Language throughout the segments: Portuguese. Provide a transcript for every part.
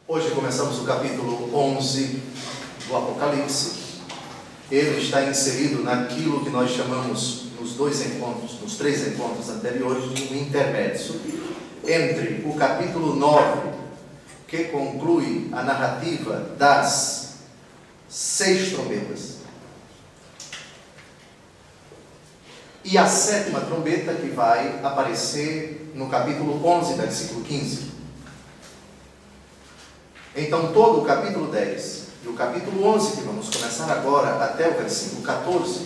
Hoje começamos o capítulo 11 do Apocalipse. Ele está inserido naquilo que nós chamamos nos três encontros anteriores, de um intermédio entre o capítulo 9, que conclui a narrativa das 6 trombetas, e a 7ª trombeta, que vai aparecer no capítulo 11, versículo 15. Então, todo o capítulo 10 e o capítulo 11, que vamos começar agora, até o versículo 14,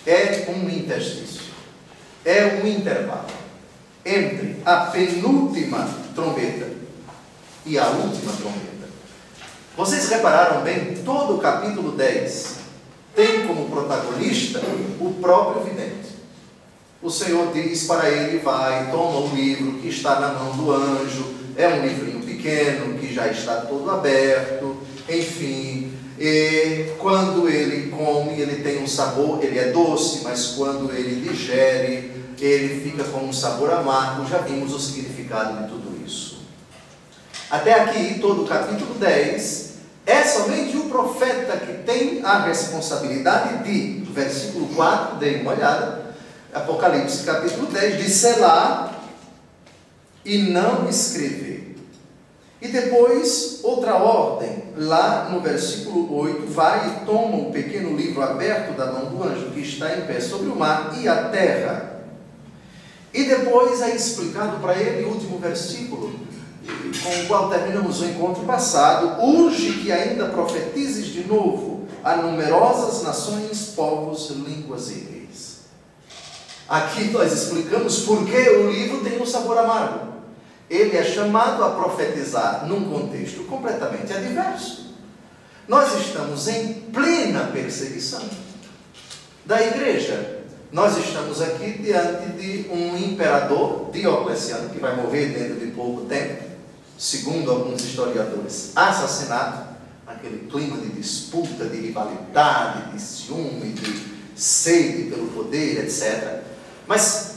é um interstício, é um intervalo entre a penúltima trombeta e a última trombeta. Vocês repararam bem, todo o capítulo 10 tem como protagonista o próprio vidente. O Senhor diz para ele: vai, toma o livro que está na mão do anjo. É um livrinho pequeno, que já está todo aberto, enfim. E quando ele come, ele tem um sabor, ele é doce, mas quando ele digere, ele fica com um sabor amargo. Já vimos o significado de tudo isso. Até aqui, todo o capítulo 10 é somente o profeta que tem a responsabilidade de, versículo 4, dê uma olhada, Apocalipse capítulo 10, de selar e não escrever. E depois, outra ordem, lá no versículo 8, vai e toma o pequeno livro aberto da mão do anjo que está em pé sobre o mar e a terra. E depois é explicado para ele o último versículo, com o qual terminamos o encontro passado: urge que ainda profetizes de novo a numerosas nações, povos, línguas e reis. Aqui nós explicamos por que o livro tem um sabor amargo. Ele é chamado a profetizar num contexto completamente adverso. Nós estamos em plena perseguição da igreja. Nós estamos aqui diante de um imperador, Diocleciano, que vai morrer dentro de pouco tempo, segundo alguns historiadores, assassinado, aquele clima de disputa, de rivalidade, de ciúme, de sede pelo poder, etc. Mas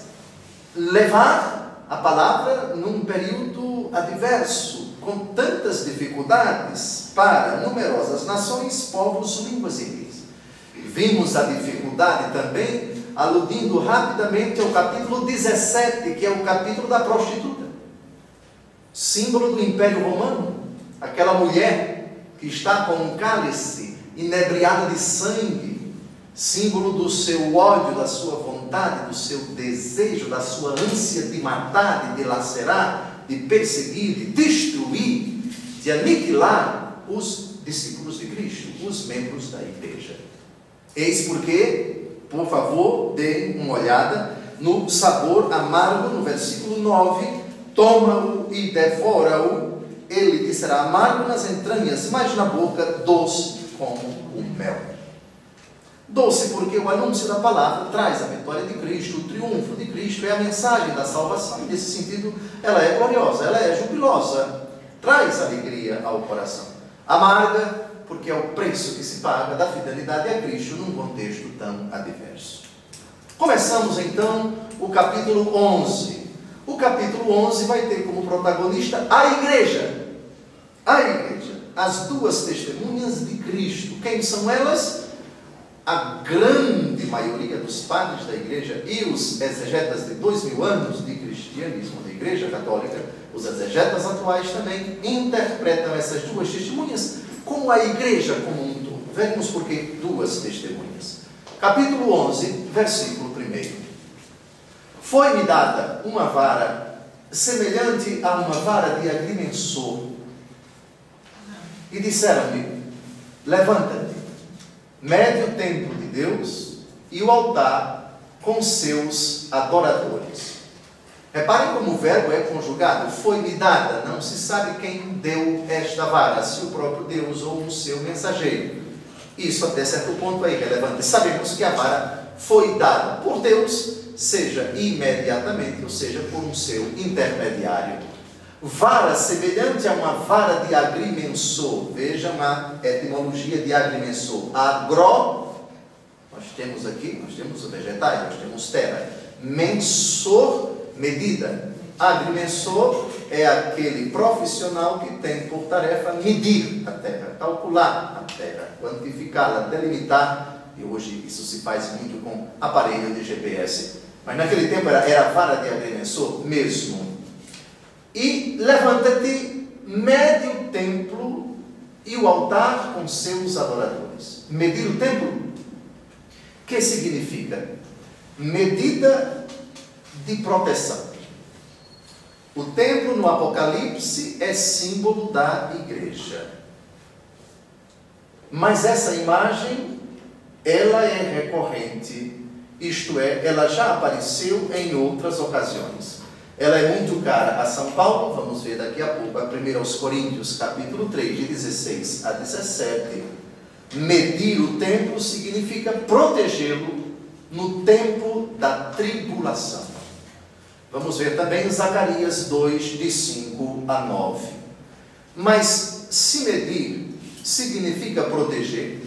levar a palavra num período adverso, com tantas dificuldades para numerosas nações, povos, línguas e reis. Vimos a dificuldade também, aludindo rapidamente ao capítulo 17, que é o capítulo da prostituta, símbolo do Império Romano, aquela mulher que está com um cálice inebriada de sangue, símbolo do seu ódio, da sua vontade, do seu desejo, da sua ânsia de matar, de dilacerar, de perseguir, de destruir, de aniquilar os discípulos de Cristo, os membros da igreja. Eis porque, por favor, dê uma olhada no sabor amargo, no versículo 9: toma-o e devora-o, ele te será amargo nas entranhas, mas na boca doce como o mel. Doce porque o anúncio da palavra traz a vitória de Cristo, o triunfo de Cristo, é a mensagem da salvação, e nesse sentido ela é gloriosa, ela é jubilosa, traz alegria ao coração. Amarga porque é o preço que se paga da fidelidade a Cristo num contexto tão adverso. Começamos então o capítulo 11. O capítulo 11 vai ter como protagonista a igreja. A igreja, as duas testemunhas de Cristo. Quem são elas? A grande maioria dos padres da igreja e os exegetas de 2000 anos de cristianismo da igreja católica, os exegetas atuais também, interpretam essas duas testemunhas como a igreja como um todo. Veremos por que duas testemunhas. Capítulo 11, versículo 1. Foi-me dada uma vara semelhante a uma vara de agrimensor, e disseram-me: levanta-te, mede o templo de Deus e o altar com seus adoradores. Reparem como o verbo é conjugado. Foi-me dada. Não se sabe quem deu esta vara, se o próprio Deus ou o seu mensageiro. Isso até certo ponto é irrelevante. Sabemos que a vara foi dada por Deus, seja imediatamente, ou seja, por um seu intermediário. Vara semelhante a uma vara de agrimensor. Vejam a etimologia de agrimensor. Agro, nós temos os vegetais, nós temos terra. Mensor, medida. Agrimensor é aquele profissional que tem por tarefa medir a terra, calcular a terra, quantificá-la, delimitar. E hoje isso se faz muito com aparelho de GPS. Mas naquele tempo era a vara de agrimensor mesmo. E levanta-te, mede o templo e o altar com seus adoradores. Medir o templo? O que significa? Medida de proteção. O templo no Apocalipse é símbolo da igreja. Mas essa imagem, ela é recorrente, isto é, ela já apareceu em outras ocasiões. Ela é muito cara a São Paulo, vamos ver daqui a pouco, a 1 Coríntios, capítulo 3, de 16 a 17. Medir o templo significa protegê-lo no tempo da tribulação. Vamos ver também Zacarias 2, de 5 a 9. Mas se medir significa proteger,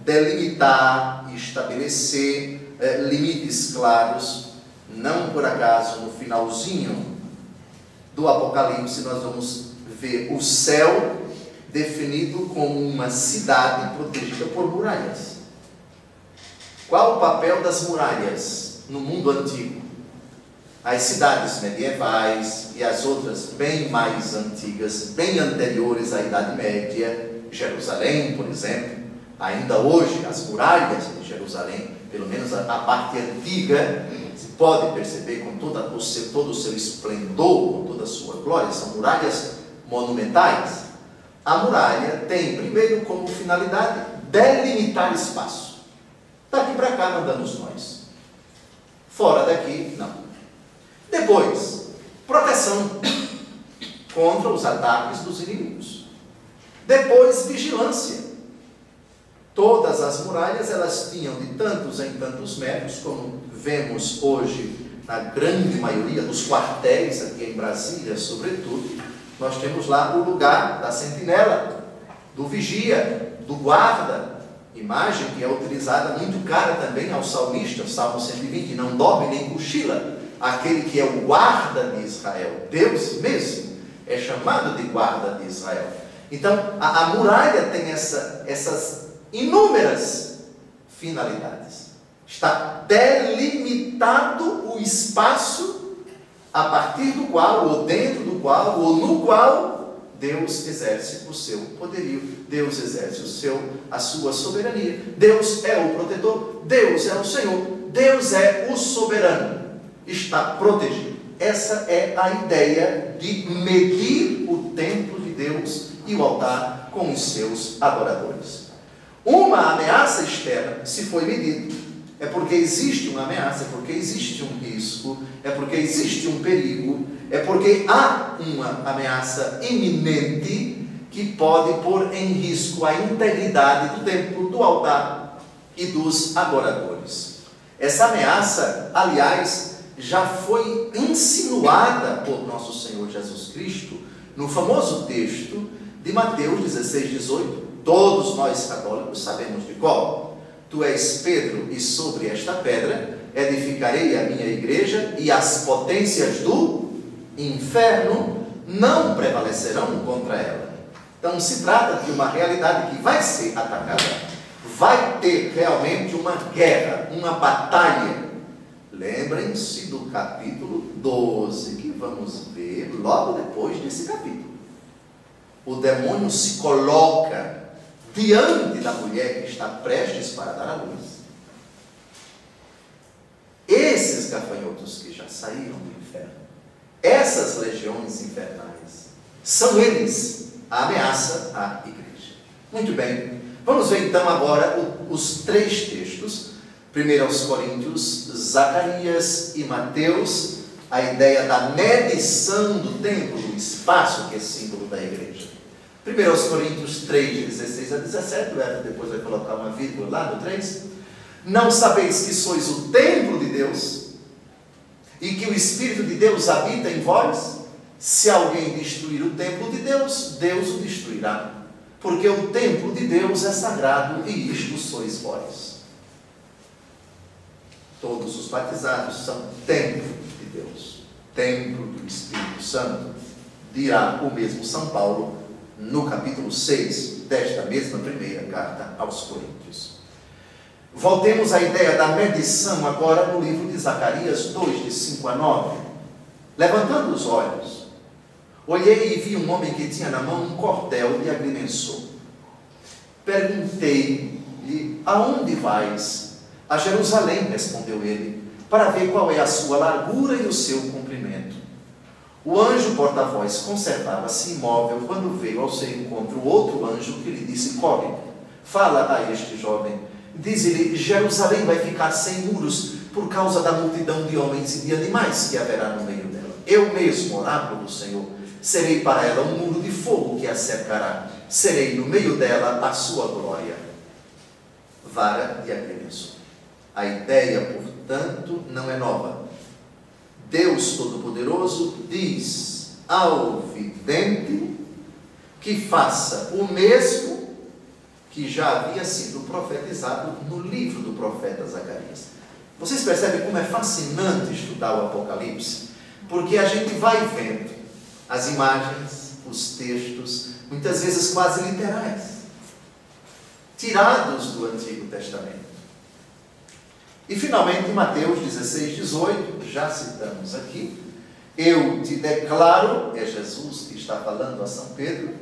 delimitar, estabelecer limites claros. Não por acaso, no finalzinho do Apocalipse, nós vamos ver o céu definido como uma cidade protegida por muralhas. Qual o papel das muralhas no mundo antigo? As cidades medievais e as outras bem mais antigas, bem anteriores à Idade Média, Jerusalém, por exemplo, ainda hoje as muralhas de Jerusalém, pelo menos a parte antiga, se pode perceber com todo o seu esplendor, com toda a sua glória, são muralhas monumentais. A muralha tem, primeiro, como finalidade, delimitar espaço. Daqui para cá mandamos nós. Fora daqui, não. Depois, proteção contra os ataques dos inimigos. Depois, vigilância. Todas as muralhas, elas tinham de tantos em tantos metros, como vemos hoje na grande maioria dos quartéis, aqui em Brasília, sobretudo. Nós temos lá o lugar da sentinela, do vigia, do guarda, imagem que é utilizada muito cara também ao salmista, o Salmo 120, não dorme nem cochila, aquele que é o guarda de Israel. Deus mesmo é chamado de guarda de Israel. Então, a muralha tem essas inúmeras finalidades. Está delimitado o espaço a partir do qual, ou dentro do qual, ou no qual Deus exerce o seu poderio, Deus exerce a sua soberania. Deus é o protetor, Deus é o Senhor, Deus é o soberano. Está protegido. Essa é a ideia de medir o templo de Deus e o altar com os seus adoradores. Uma ameaça externa, se foi medido, é porque existe uma ameaça, é porque existe um risco, é porque existe um perigo, é porque há uma ameaça iminente que pode pôr em risco a integridade do templo, do altar e dos adoradores. Essa ameaça, aliás, já foi insinuada por nosso Senhor Jesus Cristo no famoso texto de Mateus 16, 18. Todos nós católicos sabemos de qual. Tu és Pedro, e sobre esta pedra edificarei a minha igreja, e as potências do inferno não prevalecerão contra ela. Então se trata de uma realidade que vai ser atacada. Vai ter realmente uma guerra, uma batalha. Lembrem-se do capítulo 12, que vamos ver logo depois desse capítulo. O demônio se coloca diante da mulher que está prestes para dar à luz. Esses gafanhotos que já saíram do inferno, essas legiões infernais, são eles a ameaça à igreja. Muito bem, vamos ver então agora os três textos, 1 Coríntios, Zacarias e Mateus, a ideia da medição do templo, do espaço que é símbolo da igreja. 1 Coríntios 3, de 16 a 17, o Herta depois vai colocar uma vírgula lá no 3. Não sabeis que sois o templo de Deus, e que o Espírito de Deus habita em vós? Se alguém destruir o templo de Deus, Deus o destruirá. Porque o templo de Deus é sagrado, e isto sois vós. Todos os batizados são templo de Deus. templo do Espírito Santo, dirá o mesmo São Paulo no capítulo 6 desta mesma primeira carta aos Coríntios. Voltemos à ideia da medição agora no livro de Zacarias 2, de 5 a 9. Levantando os olhos, olhei e vi um homem que tinha na mão um cordel de agrimensor. Perguntei-lhe: aonde vais? A Jerusalém, respondeu ele, para ver qual é a sua largura e o seu comprimento. O anjo porta-voz conservava-se imóvel quando veio ao seu encontro outro anjo que lhe disse: corre, fala a este jovem, dize-lhe: Jerusalém vai ficar sem muros por causa da multidão de homens e de animais que haverá no meio dela. Eu mesmo, oráculo do Senhor, serei para ela um muro de fogo que a cercará, serei no meio dela a sua glória. Vara de agrimensor. A ideia, portanto, não é nova. Deus Todo-Poderoso diz ao vidente que faça o mesmo que já havia sido profetizado no livro do profeta Zacarias. Vocês percebem como é fascinante estudar o Apocalipse? Porque a gente vai vendo as imagens, os textos, muitas vezes quase literais, tirados do Antigo Testamento. E finalmente, Mateus 16, 18, já citamos aqui: eu te declaro, é Jesus que está falando a São Pedro,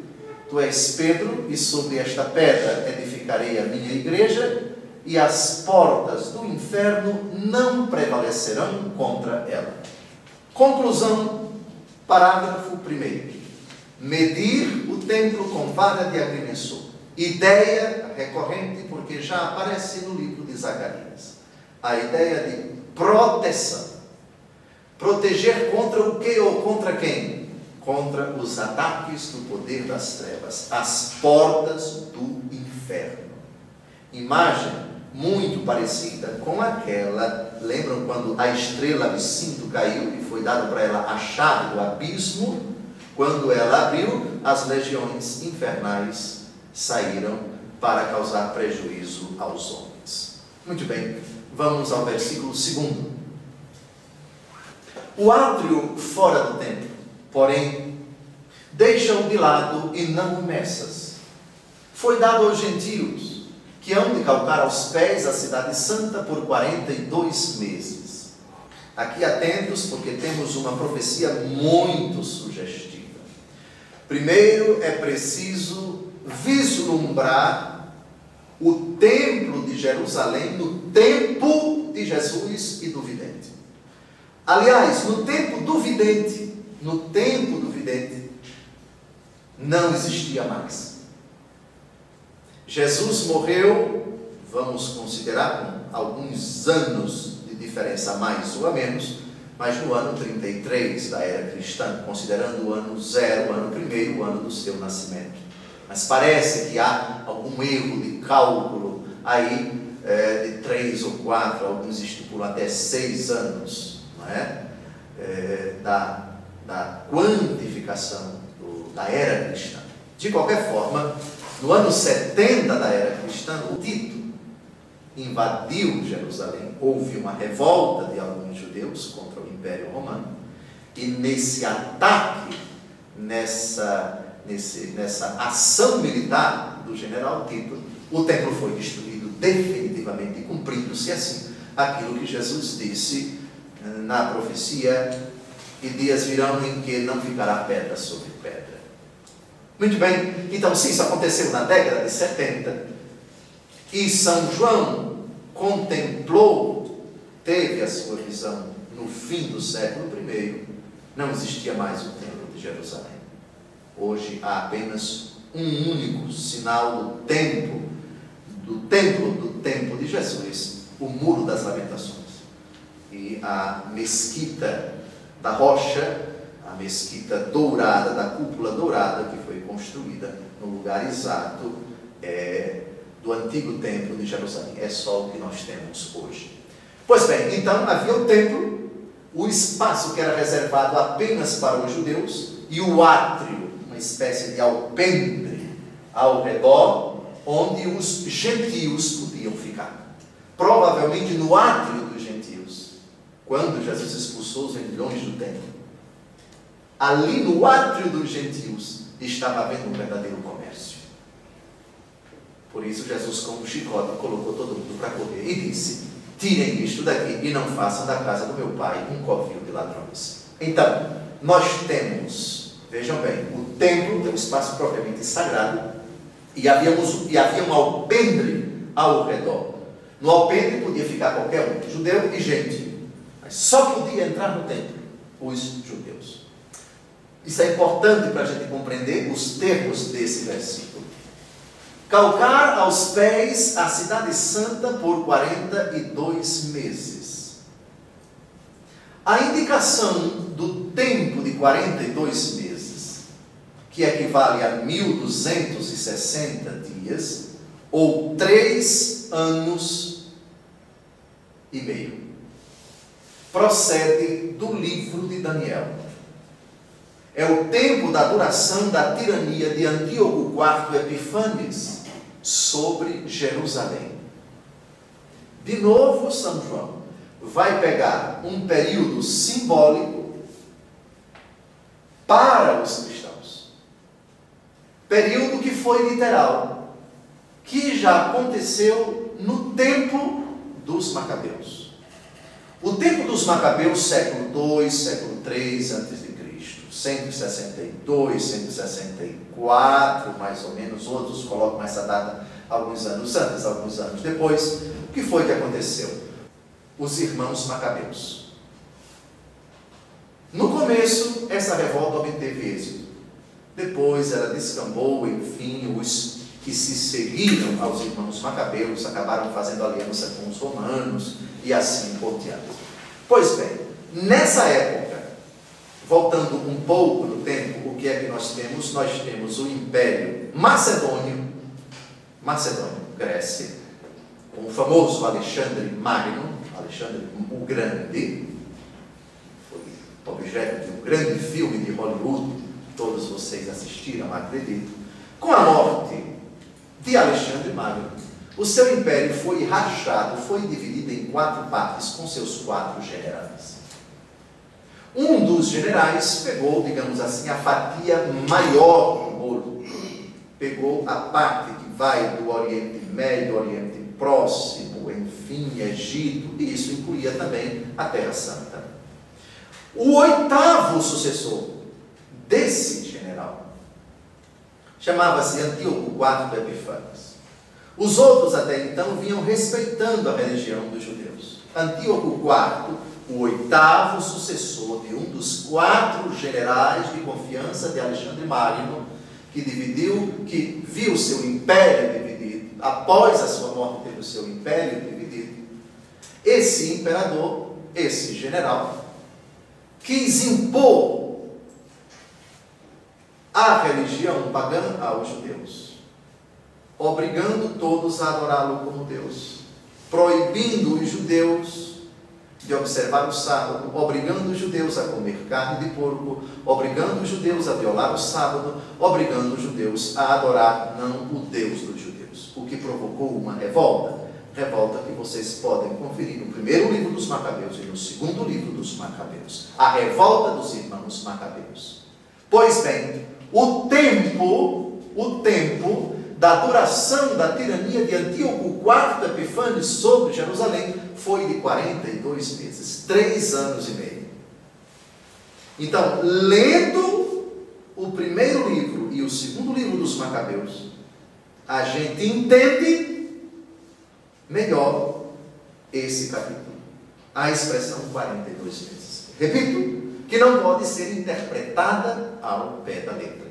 tu és Pedro, e sobre esta pedra edificarei a minha igreja, e as portas do inferno não prevalecerão contra ela. Conclusão, parágrafo 1º. Medir o templo com vara de agrimensor. Ideia recorrente, porque já aparece no livro de Zacarias. A ideia de proteção. Proteger contra o que ou contra quem? Contra os ataques do poder das trevas, as portas do inferno. Imagem muito parecida com aquela, lembram quando a estrela de cinto caiu e foi dado para ela a chave do abismo? Quando ela abriu, as legiões infernais saíram para causar prejuízo aos homens. Muito bem, vamos ao versículo 2. O átrio fora do templo, porém, deixa-o de lado e não o meças. Foi dado aos gentios, que hão de calcar aos pés a cidade santa por 42 meses. Aqui atentos, porque temos uma profecia muito sugestiva. Primeiro é preciso vislumbrar o templo de Jerusalém no tempo de Jesus e do vidente. Aliás, no tempo do vidente, não existia mais. Jesus morreu, vamos considerar com alguns anos de diferença a mais ou a menos, mas no ano 33 da era cristã, considerando o ano 0, o ano primeiro, o ano do seu nascimento. Mas parece que há algum erro de cálculo aí, de 3 ou 4, alguns estipulam até 6 anos, não é? Da quantificação da era cristã. De qualquer forma, no ano 70 da era cristã, o Tito invadiu Jerusalém, houve uma revolta de alguns judeus contra o Império Romano, e nesse ataque, nessa ação militar do general Tito, o templo foi destruído definitivamente, cumprindo-se assim aquilo que Jesus disse na profecia: e dias virão em que não ficará pedra sobre pedra. Muito bem, então se isso aconteceu na década de 70, e São João contemplou, teve a sua visão no fim do século I, não existia mais o templo de Jerusalém. Hoje há apenas um único sinal do templo de Jesus, o Muro das Lamentações. E a mesquita da rocha, a mesquita dourada, da cúpula dourada, que foi construída no lugar exato do antigo templo de Jerusalém. É só o que nós temos hoje. Pois bem, então havia o templo, o espaço que era reservado apenas para os judeus, e o átrio, uma espécie de alpendre ao redor, onde os gentios podiam ficar. Provavelmente no átrio dos gentios, quando Jesus expulsou os vendilhões do templo. ali no átrio dos gentios, estava havendo um verdadeiro comércio. Por isso Jesus, com um chicote, colocou todo mundo para correr e disse: tirem isto daqui e não façam da casa do meu pai um covil de ladrões. Então, nós temos, vejam bem, o templo é um espaço propriamente sagrado e havia um alpendre ao redor. No alpendre podia ficar qualquer um, judeu e gentil, mas só podia entrar no templo os judeus. Isso é importante para a gente compreender os termos desse versículo. Calcar aos pés a cidade santa por 42 meses. A indicação do tempo de 42 meses, que equivale a 1260 dias, ou 3 anos e meio, procede do livro de Daniel. É o tempo da duração da tirania de Antíoco IV Epífanes sobre Jerusalém. De novo, São João vai pegar um período simbólico para os cristãos. Período que foi literal, que já aconteceu no tempo dos Macabeus. O tempo dos Macabeus, século II, século III a.C., 162, 164, mais ou menos. Outros colocam essa data alguns anos antes, alguns anos depois. O que foi que aconteceu? Os irmãos Macabeus. No começo, essa revolta obteve êxito. Depois ela descambou, enfim, os que se seguiram aos irmãos Macabeus acabaram fazendo aliança com os romanos e assim por diante. Pois bem, nessa época, voltando um pouco no tempo, o que é que nós temos? Nós temos o Império Macedônio, Grécia, com o famoso Alexandre Magno, Alexandre o Grande, foi objeto de um grande filme de Hollywood, todos vocês assistiram, acredito. Com a morte de Alexandre Magno, o seu império foi rachado, foi dividido em 4 partes, com seus 4 generais. Um dos generais pegou, digamos assim, a fatia maior do bolo. Pegou a parte que vai do Oriente Médio, Oriente Próximo, enfim, Egito, e isso incluía também a Terra Santa. O 8º sucessor desse general chamava-se Antíoco IV Epífanes. Os outros até então vinham respeitando a religião dos judeus. Antíoco IV, o 8º sucessor de um dos 4 generais de confiança de Alexandre Magno, que viu seu império dividido, após a sua morte teve o seu império dividido. Esse imperador, esse general, quis impor a religião pagã aos judeus, obrigando todos a adorá-lo como Deus, proibindo os judeus de observar o sábado, obrigando os judeus a comer carne de porco, obrigando os judeus a violar o sábado, obrigando os judeus a adorar não o Deus dos judeus, o que provocou uma revolta que vocês podem conferir no primeiro livro dos Macabeus e no segundo livro dos Macabeus, a revolta dos irmãos Macabeus. Pois bem, o tempo da duração da tirania de Antíoco IV Epífanes sobre Jerusalém foi de 42 meses, 3 anos e meio. Então, lendo o primeiro livro e o segundo livro dos Macabeus, a gente entende melhor esse capítulo, a expressão 42 meses. Repito, que não pode ser interpretada ao pé da letra.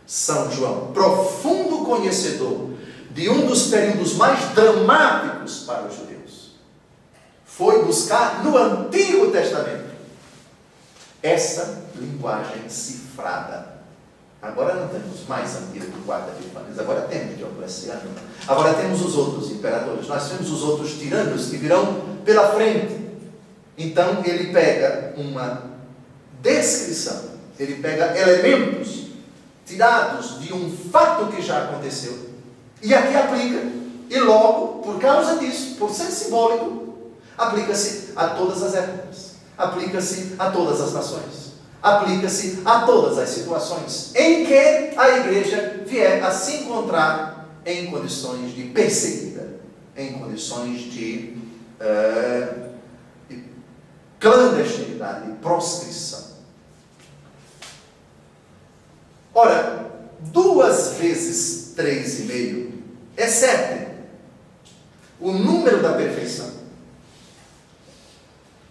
São João, profundo conhecedor de um dos períodos mais dramáticos para os judeus, foi buscar no Antigo Testamento essa linguagem cifrada. Agora não temos mais Antíoco IV Epífanes, agora temos Diocleciano, agora temos os outros imperadores, nós temos os outros tiranos que virão pela frente. Então ele pega uma descrição, ele pega elementos tirados de um fato que já aconteceu, e aqui aplica, e logo, por causa disso, por ser simbólico, aplica-se a todas as épocas, aplica-se a todas as nações, aplica-se a todas as situações em que a igreja vier a se encontrar em condições de perseguida, em condições de clandestinidade, de proscrição. Ora, 2 vezes 3,5 é 7. O número da perfeição.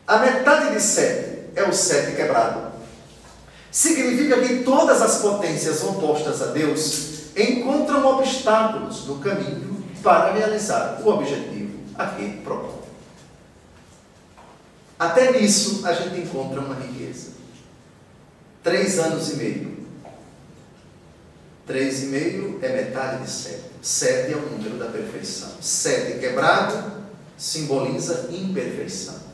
A metade de 7 é o 7 quebrado. Significa que todas as potências opostas a Deus encontram obstáculos no caminho para realizar o objetivo aqui proposto. Até nisso a gente encontra uma riqueza. 3 anos e meio. 3,5 é metade de 7. 7 é o número da perfeição. 7 quebrado simboliza imperfeição.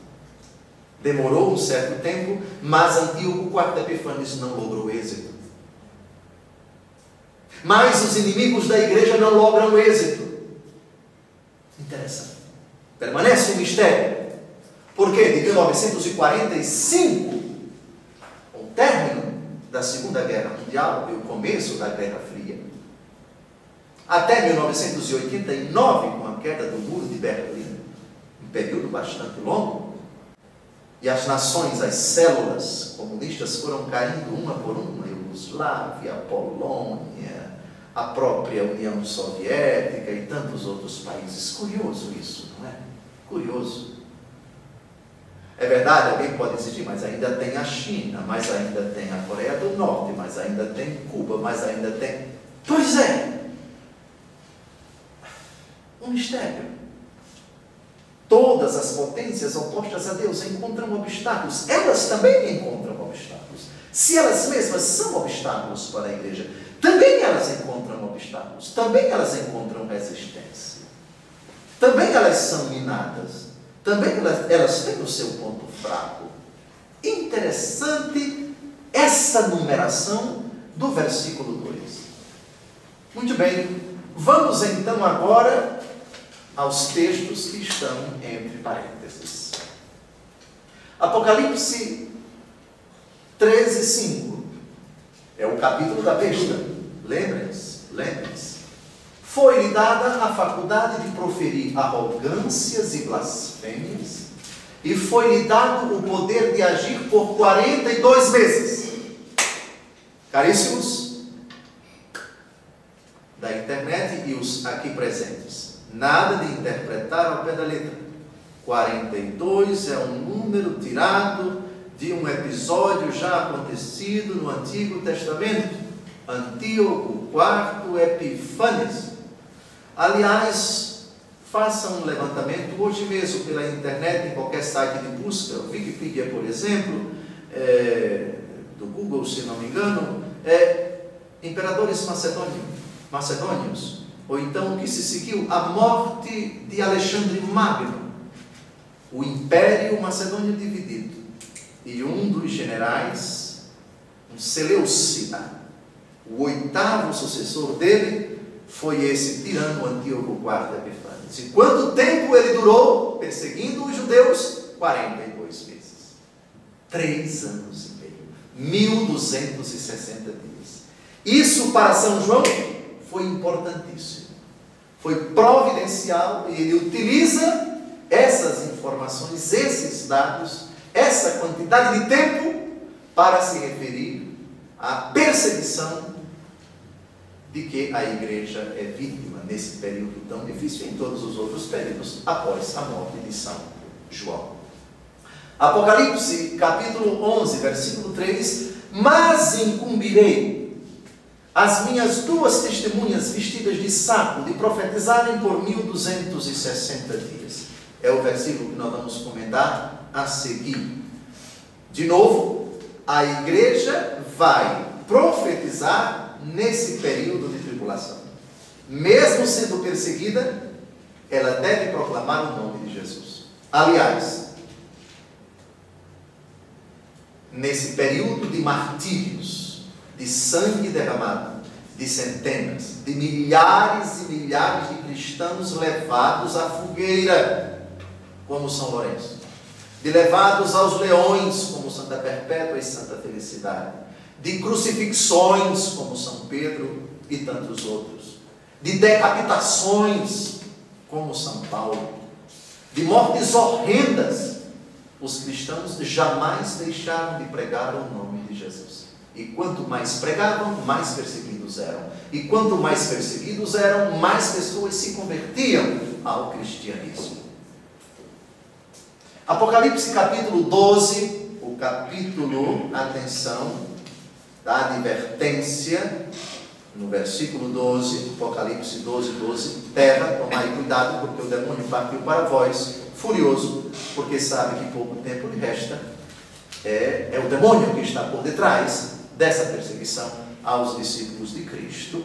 Demorou um certo tempo, mas Antíoco IV Epífanes não logrou êxito. Mas os inimigos da igreja não logram êxito. Interessante. Permanece um mistério. Porque de 1945, o término da Segunda Guerra Mundial e o começo da Guerra Fria, até 1989, com a queda do Muro de Berlim, um período bastante longo, e as nações, as células comunistas foram caindo uma por uma, a Iugoslávia, a Polônia, a própria União Soviética e tantos outros países. Curioso isso, não é? Curioso. É verdade, alguém pode exigir, mas ainda tem a China, mas ainda tem a Coreia do Norte, mas ainda tem Cuba, mas ainda tem... Pois é! Um mistério. Todas as potências opostas a Deus encontram obstáculos. Elas também encontram obstáculos. Se elas mesmas são obstáculos para a igreja, também elas encontram obstáculos. Também elas encontram resistência. Também elas são minadas. Também elas têm o seu ponto fraco. Interessante essa numeração do versículo 2. Muito bem. Vamos então agora aos textos que estão entre parênteses. Apocalipse 13:5 é o capítulo da besta. Lembrem-se. Foi-lhe dada a faculdade de proferir arrogâncias e blasfêmias, e foi-lhe dado o poder de agir por 42 meses. Caríssimos da internet e os aqui presentes, nada de interpretar ao pé da letra. 42 é um número tirado de um episódio já acontecido no Antigo Testamento. Antíoco IV Epífanes. Aliás, façam um levantamento hoje mesmo pela internet, em qualquer site de busca, Wikipedia, por exemplo, do Google, se não me engano, imperadores macedônios, ou então o que se seguiu, a morte de Alexandre Magno, o Império Macedônio dividido, e um dos generais, um Seleucida, o 8º sucessor dele, foi esse tirano Antíoco IV Epífanes. E quanto tempo ele durou perseguindo os judeus? 42 meses. 3 anos e meio. 1260 dias. Isso para São João foi importantíssimo. Foi providencial e ele utiliza essas informações, esses dados, essa quantidade de tempo para se referir à perseguição de que a igreja é vítima nesse período tão difícil e em todos os outros períodos após a morte de São João. Apocalipse, capítulo 11, versículo 3: mas incumbirei as minhas 2 testemunhas vestidas de saco de profetizarem por 1260 dias. É o versículo que nós vamos comentar a seguir. De novo, a igreja vai profetizar nesse período de tribulação. Mesmo sendo perseguida, ela deve proclamar o nome de Jesus. Aliás, nesse período de martírios, de sangue derramado, de centenas, de milhares e milhares de cristãos levados à fogueira, como São Lourenço, de levados aos leões, como Santa santa perpétua e santa felicidade, de crucifixões, como São Pedro e tantos outros, de decapitações, como São Paulo, de mortes horrendas. Os cristãos jamais deixaram de pregar o nome de Jesus. E quanto mais pregavam, mais perseguidos eram. E quanto mais perseguidos eram, mais pessoas se convertiam ao cristianismo. Apocalipse capítulo 12, o capítulo, atenção, da advertência, no versículo 12, Apocalipse 12, 12, terra, tomai cuidado, porque o demônio partiu para vós, furioso, porque sabe que pouco tempo lhe resta. É o demônio que está por detrás dessa perseguição aos discípulos de Cristo.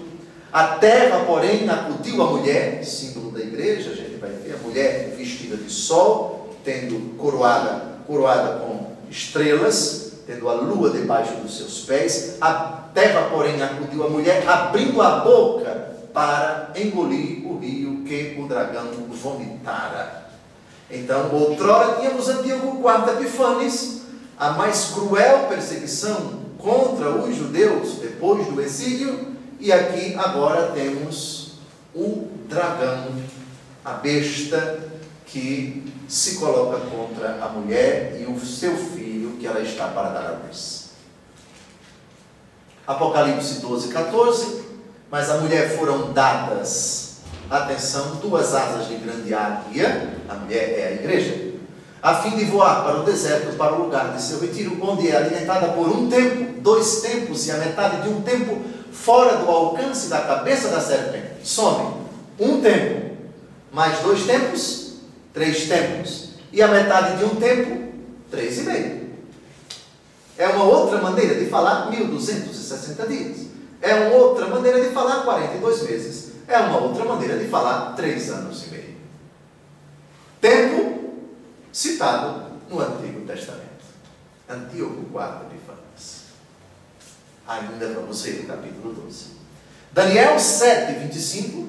A terra, porém, acudiu a mulher, símbolo da igreja. A gente vai ver a mulher vestida de sol, tendo coroada com estrelas, tendo a lua debaixo dos seus pés. A terra, porém, acudiu a mulher, abrindo a boca para engolir o rio que o dragão vomitara. Então, outrora tínhamos Antíoco IV Epífanes, a mais cruel perseguição contra os judeus depois do exílio, e aqui agora temos o dragão, a besta que se coloca contra a mulher e o seu filho que ela está para dar à luz. Apocalipse 12, 14, mas a mulher foram dadas, atenção, 2 asas de grande águia, a mulher é a igreja, a fim de voar para o deserto, para o lugar de seu retiro, onde é alimentada por um tempo, 2 tempos e a metade de um tempo, fora do alcance da cabeça da serpente. Some 1 tempo, mais 2 tempos, 3 tempos, e a metade de um tempo, 3,5. É uma outra maneira de falar 1260 dias. É uma outra maneira de falar 42 meses. É uma outra maneira de falar 3 anos e meio. Tempo citado no Antigo Testamento. Antíoco IV Epífanes. Ainda vamos ler o capítulo 12. Daniel 7, 25,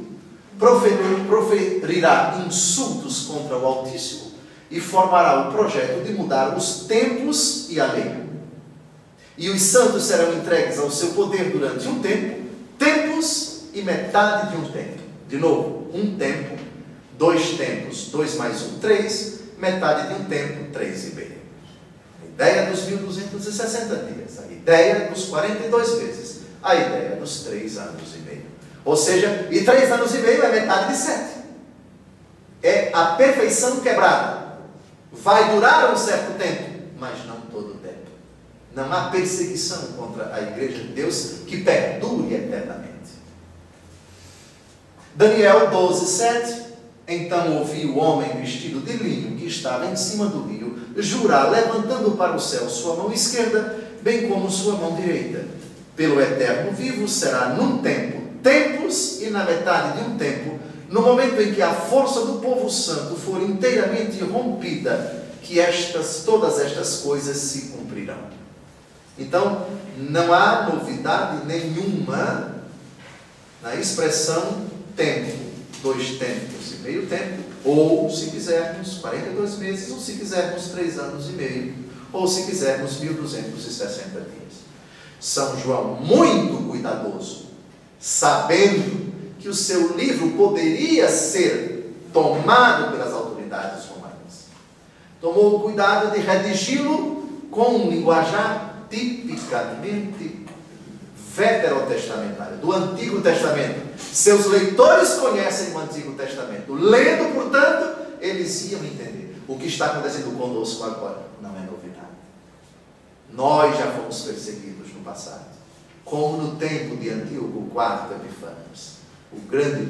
proferirá insultos contra o Altíssimo e formará o projeto de mudar os tempos e a lei. E os santos serão entregues ao seu poder durante um tempo, tempos e metade de um tempo. De novo, 1 tempo, 2 tempos, 2 mais 1, 3, metade de um tempo, 3,5. A ideia dos 1260 dias, a ideia dos 42 meses, a ideia dos 3 anos e meio. Ou seja, e 3 anos e meio é metade de 7. É a perfeição quebrada. Vai durar um certo tempo, mas não todo o tempo. Não há perseguição contra a igreja de Deus que perdure eternamente. Daniel 12, 7. Então ouvi o homem vestido de linho que estava em cima do rio jurar, levantando para o céu sua mão esquerda, bem como sua mão direita. Pelo eterno vivo será num tempo, tempos e na metade de um tempo, no momento em que a força do povo santo for inteiramente rompida, que todas estas coisas se cumprirão. Então, não há novidade nenhuma na expressão tempo, 2 tempos e meio tempo, ou se quisermos 42 meses, ou se quisermos 3 anos e meio, ou se quisermos 1260 dias. São João, muito cuidadoso, sabendo que o seu livro poderia ser tomado pelas autoridades romanas, tomou o cuidado de redigi-lo com um linguajar tipicamente veterotestamentário, do Antigo Testamento. Seus leitores conhecem o Antigo Testamento. Lendo, portanto, eles iam entender. O que está acontecendo conosco agora não é novidade. Nós já fomos perseguidos no passado, como no tempo de Antíoco IV Epífanes, o grande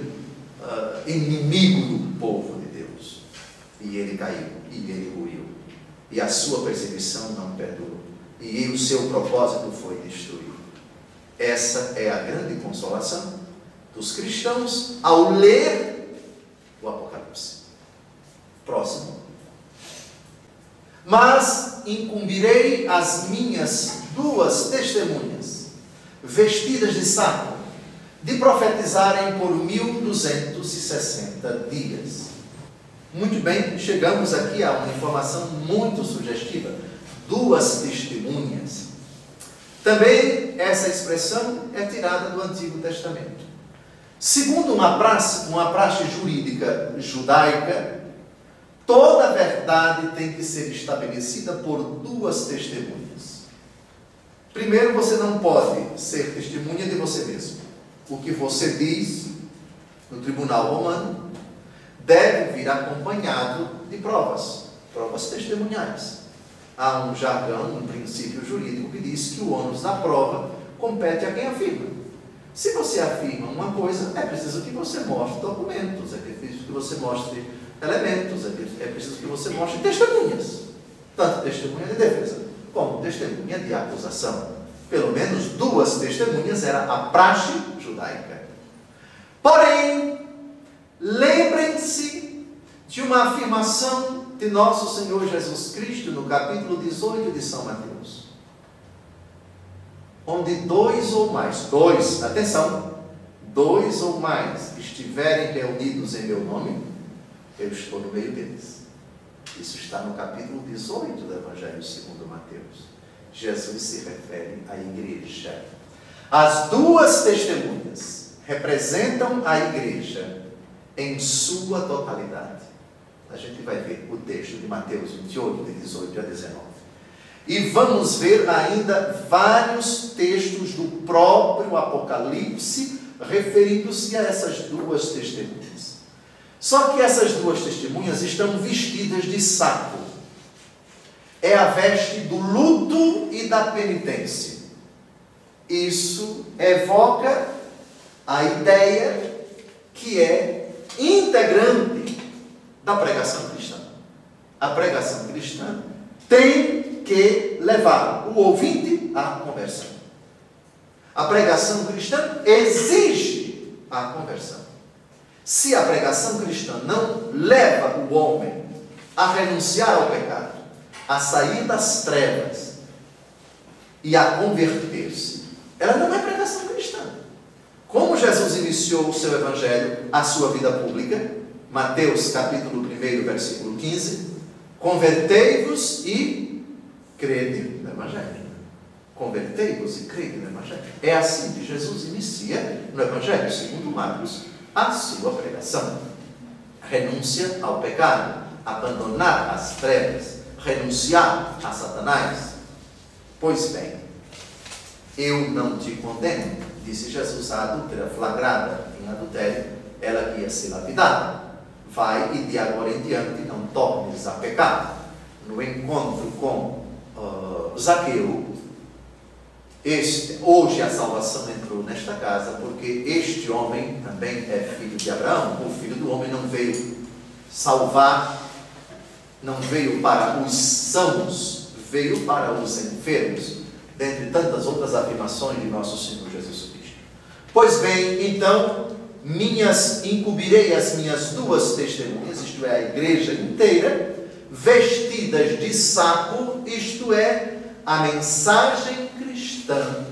inimigo do povo de Deus. E ele caiu, e ele ruiu. E a sua perseguição não perdurou. E o seu propósito foi destruído. Essa é a grande consolação dos cristãos ao ler o Apocalipse. Próximo. Mas incumbirei as minhas 2 testemunhas, vestidas de saco, de profetizarem por 1260 dias. Muito bem, chegamos aqui a uma informação muito sugestiva. 2 testemunhas Também essa expressão é tirada do Antigo Testamento. Segundo uma praxe jurídica judaica, toda verdade tem que ser estabelecida por duas testemunhas. Primeiro, você não pode ser testemunha de você mesmo. O que você diz no tribunal romano deve vir acompanhado de provas testemunhais. Há um jargão, um princípio jurídico que diz que o ônus da prova compete a quem afirma. Se você afirma uma coisa, é preciso que você mostre documentos, é preciso que você mostre elementos, é preciso que você mostre testemunhas, tanto testemunha de defesa como testemunha de acusação. Pelo menos duas testemunhas era a praxe judaica. Porém, lembrem-se de uma afirmação de nosso Senhor Jesus Cristo no capítulo 18 de São Mateus, onde dois ou mais estiverem reunidos em meu nome, eu estou no meio deles. Isso está no capítulo 18 do Evangelho segundo Mateus. Jesus se refere à igreja. As duas testemunhas representam a igreja em sua totalidade. A gente vai ver o texto de Mateus 28, de 18 a 19. E vamos ver ainda vários textos do próprio Apocalipse referindo-se a essas duas testemunhas. Só que essas duas testemunhas estão vestidas de saco. É a veste do luto e da penitência. Isso evoca a ideia que é integrante da pregação cristã. A pregação cristã tem que levar o ouvinte à conversão. A pregação cristã exige a conversão. Se a pregação cristã não leva o homem a renunciar ao pecado, a sair das trevas e a converter-se, ela não é pregação cristã. Como Jesus iniciou o seu evangelho, a sua vida pública, Mateus capítulo 1, versículo 15, convertei-vos e crede no evangelho. Convertei-vos e crede no evangelho. É assim que Jesus inicia no evangelho segundo Marcos a sua pregação. Renúncia ao pecado, abandonar as trevas, renunciar a Satanás. Pois bem, eu não te condeno, disse Jesus à adúltera flagrada em adultério, ela que ia ser lapidada. Vai e de agora em diante não tornes a pecar. No encontro com Zaqueu, hoje a salvação entrou nesta casa, porque este homem também é filho de Abraão. O filho do homem não veio salvar, não veio para os sãos, veio para os enfermos, dentre tantas outras afirmações de nosso Senhor Jesus Cristo. Pois bem, então, encobrirei as minhas duas testemunhas, isto é, a igreja inteira, vestidas de saco, isto é, a mensagem cristã,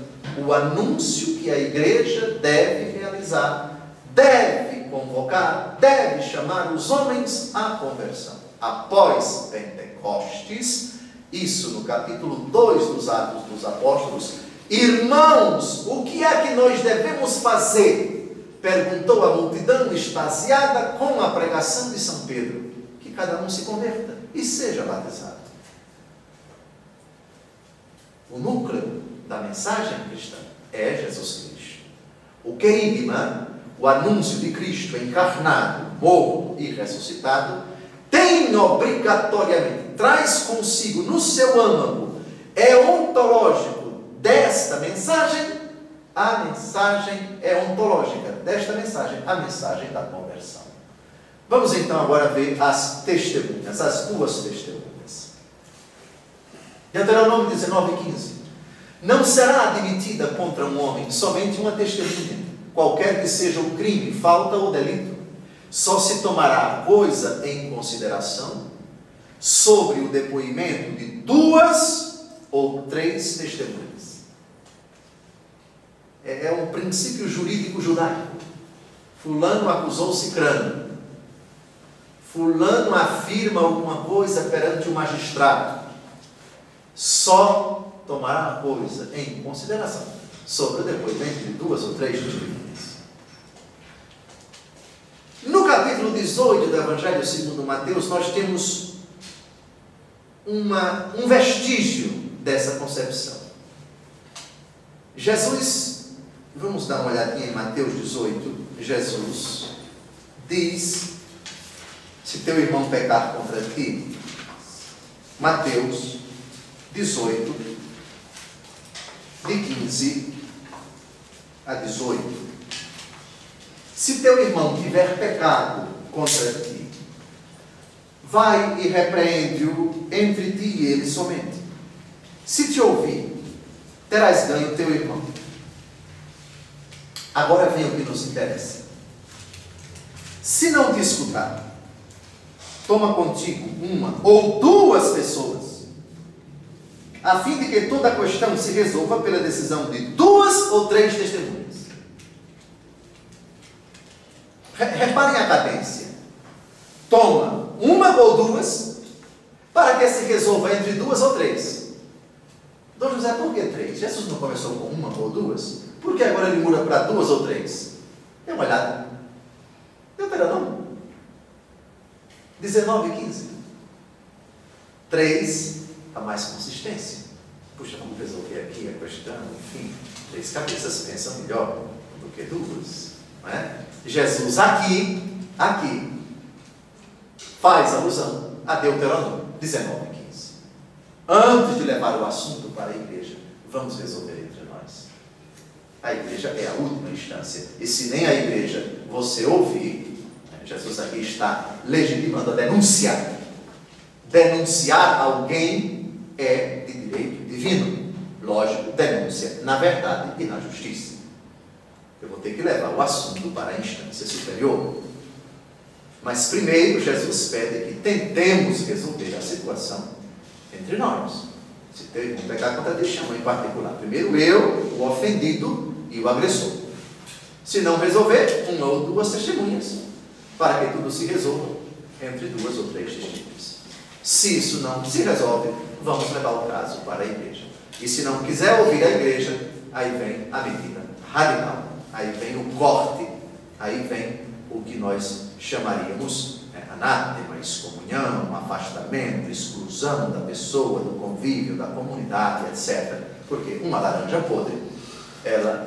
o anúncio que a igreja deve realizar, deve convocar, deve chamar os homens à conversão. Após Pentecostes, isso no capítulo 2 dos Atos dos Apóstolos, irmãos, o que é que nós devemos fazer? Perguntou a multidão extasiada com a pregação de São Pedro. Que cada um se converta e seja batizado. O núcleo da mensagem cristã é Jesus Cristo. O querigma, o anúncio de Cristo encarnado, morto e ressuscitado, tem obrigatoriamente, traz consigo no seu âmago, é ontológico desta mensagem, a mensagem é ontológica desta mensagem, a mensagem da conversão. Vamos então agora ver as testemunhas, as duas testemunhas. Deuteronômio 19:15. Não será admitida contra um homem somente uma testemunha, qualquer que seja o crime, falta ou delito. Só se tomará a coisa em consideração sobre o depoimento de 2 ou 3 testemunhas. É um princípio jurídico judaico. Fulano acusou cicrano. Fulano afirma alguma coisa perante o magistrado. Só tomará a coisa em consideração sobre o depoimento de 2 ou 3 testemunhas. No capítulo 18 do Evangelho segundo Mateus, nós temos um vestígio dessa concepção. Jesus, vamos dar uma olhadinha em Mateus 18, Jesus diz, se teu irmão pecar contra ti, Mateus 18, de 15 a 18. Se teu irmão tiver pecado contra ti, vai e repreende-o entre ti e ele somente. Se te ouvir, terás ganho teu irmão. Agora vem o que nos interessa. Se não te escutar, toma contigo uma ou 2 pessoas, a fim de que toda a questão se resolva pela decisão de 2 ou 3 testemunhas. Reparem a cadência. Toma uma ou 2, para que se resolva entre 2 ou 3. Dom José, por que 3? Jesus não começou com 1 ou 2? Por que agora ele muda para 2 ou 3? Dê uma olhada. Deuteronômio 19 e 15. 3, a mais consistência. Puxa, vamos resolver aqui a questão, enfim. 3 cabeças pensam melhor do que 2. Não é? Jesus aqui, faz alusão a Deuteronômio 19 e 15. Antes de levar o assunto para a igreja, vamos resolver entre nós. A igreja é a última instância. E se nem a igreja você ouvir, Jesus aqui está legitimando a denúncia. Denunciar alguém é de direito divino. Lógico, denúncia na verdade e na justiça. Eu vou ter que levar o assunto para a instância superior. Mas primeiro, Jesus pede que tentemos resolver a situação entre nós. Se teu irmão pecar contra ti, chama em particular. Primeiro eu, o ofendido e o agressor. Se não resolver, 1 ou 2 testemunhas, para que tudo se resolva entre 2 ou 3 testemunhas. Se isso não se resolve, vamos levar o caso para a igreja. E se não quiser ouvir a igreja, aí vem a medida radical. Aí vem o corte, aí vem o que nós chamaríamos anátema, excomunhão, afastamento, exclusão da pessoa, do convívio, da comunidade, etc. Porque uma laranja podre, ela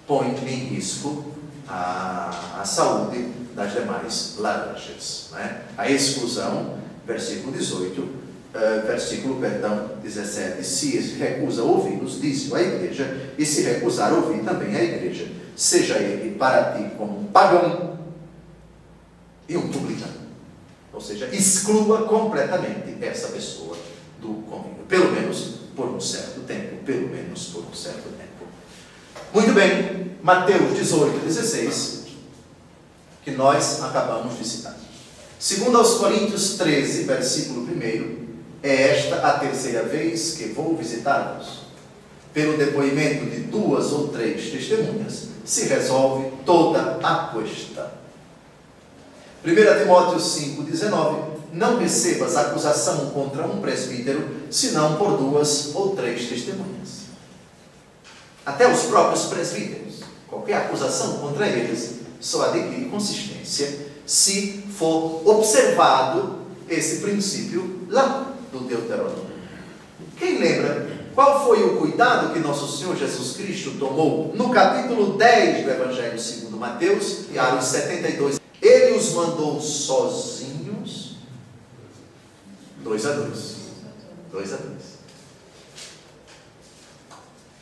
põe em risco a saúde das demais laranjas. Não é? A exclusão, versículo 17, se recusa a ouvi-los, diz-o à igreja, e se recusar a ouvir também a igreja, seja ele para ti como um pagão e um publicano. Ou seja, exclua completamente essa pessoa do convívio, pelo menos por um certo tempo, Muito bem, Mateus 18, 16, que nós acabamos de citar. Segundo aos Coríntios 13, versículo 1, é esta a terceira vez que vou visitar-vos. Pelo depoimento de 2 ou 3 testemunhas, se resolve toda a questão. 1 Timóteo 5,19. Não recebas acusação contra um presbítero, senão por 2 ou 3 testemunhas. Até os próprios presbíteros, qualquer acusação contra eles, só adquire consistência se for observado esse princípio lá do Deuteronômio. Quem lembra qual foi o cuidado que nosso Senhor Jesus Cristo tomou no capítulo 10 do Evangelho segundo Mateus, e aos 72? Ele os mandou sozinhos, 2 a 2.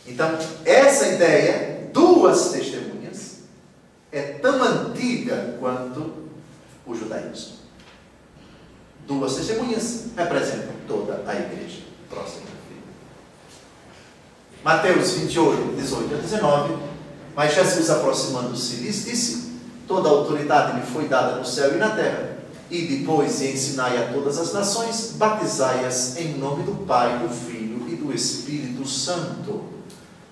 Então, essa ideia, 2 testemunhas, é tão antiga quanto o judaísmo. 2 testemunhas representam toda a igreja. Próximo. Mateus 28, 18 a 19. Mas Jesus, aproximando-se, lhes disse: toda a autoridade me foi dada no céu e na terra. E depois ensinai a todas as nações, batizai-as em nome do Pai, do Filho e do Espírito Santo.